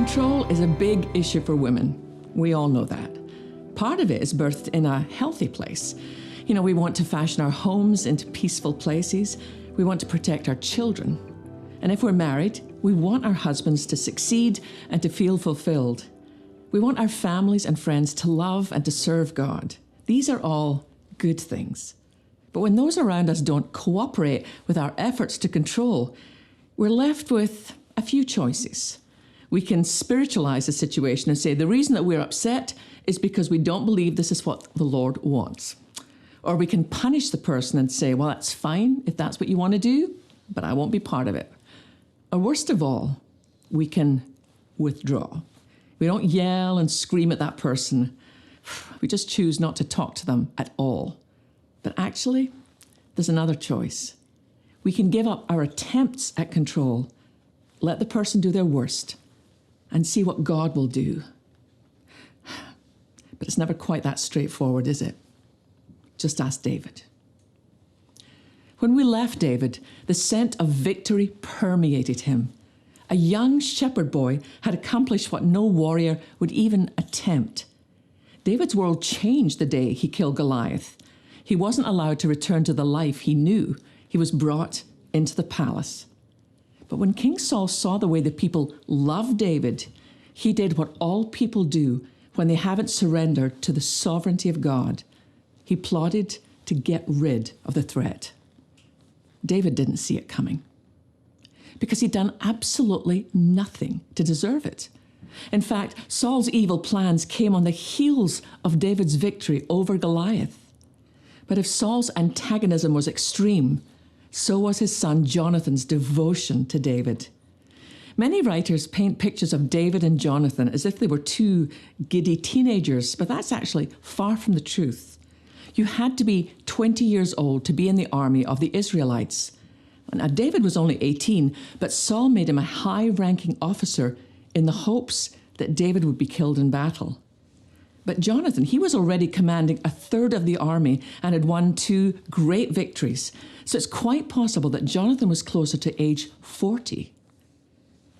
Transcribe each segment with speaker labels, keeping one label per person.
Speaker 1: control is a big issue for women. We all know that. Part of it is birthed in a healthy place. You know, we want to fashion our homes into peaceful places. We want to protect our children. And if we're married, we want our husbands to succeed and to feel fulfilled. We want our families and friends to love and to serve God. These are all good things. But when those around us don't cooperate with our efforts to control, we're left with a few choices. We can spiritualize the situation and say the reason that we're upset is because we don't believe this is what the Lord wants. Or we can punish the person and say, well, that's fine if that's what you want to do, but I won't be part of it. Or worst of all, we can withdraw. We don't yell and scream at that person. We just choose not to talk to them at all. But actually, there's another choice. We can give up our attempts at control, let the person do their worst, and see what God will do. But it's never quite that straightforward, is it? Just ask David. When we left David, the scent of victory permeated him. A young shepherd boy had accomplished what no warrior would even attempt. David's world changed the day he killed Goliath. He wasn't allowed to return to the life he knew. He was brought into the palace. But when King Saul saw the way the people loved David, he did what all people do when they haven't surrendered to the sovereignty of God. He plotted to get rid of the threat. David didn't see it coming because he'd done absolutely nothing to deserve it. In fact, Saul's evil plans came on the heels of David's victory over Goliath. But if Saul's antagonism was extreme, so was his son Jonathan's devotion to David. Many writers paint pictures of David and Jonathan as if they were two giddy teenagers, but that's actually far from the truth. You had to be 20 years old to be in the army of the Israelites. Now, David was only 18, but Saul made him a high-ranking officer in the hopes that David would be killed in battle. But Jonathan, he was already commanding a third of the army and had won 2 great victories. So it's quite possible that Jonathan was closer to age 40.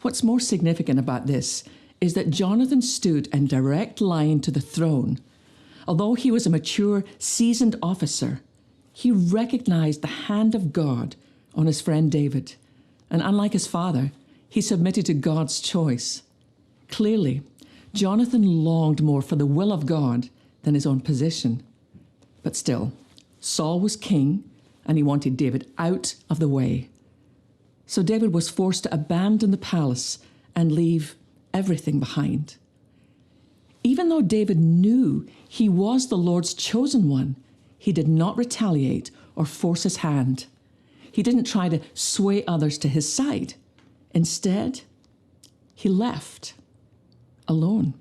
Speaker 1: What's more significant about this is that Jonathan stood in direct line to the throne. Although he was a mature, seasoned officer, he recognized the hand of God on his friend David. And unlike his father, he submitted to God's choice. Clearly, Jonathan longed more for the will of God than his own position. But still, Saul was king, and he wanted David out of the way. So David was forced to abandon the palace and leave everything behind. Even though David knew he was the Lord's chosen one, he did not retaliate or force his hand. He didn't try to sway others to his side. Instead, he left alone.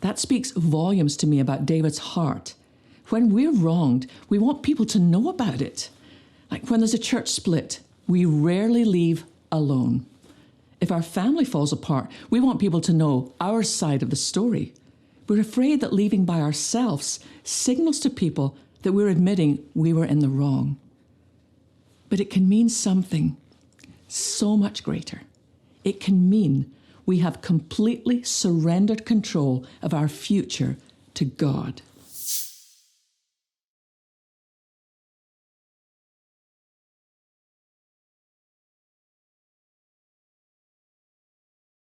Speaker 1: That speaks volumes to me about David's heart. When we're wronged, we want people to know about it. Like when there's a church split, we rarely leave alone. If our family falls apart, we want people to know our side of the story. We're afraid that leaving by ourselves signals to people that we're admitting we were in the wrong. But it can mean something so much greater. It can mean we have completely surrendered control of our future to God.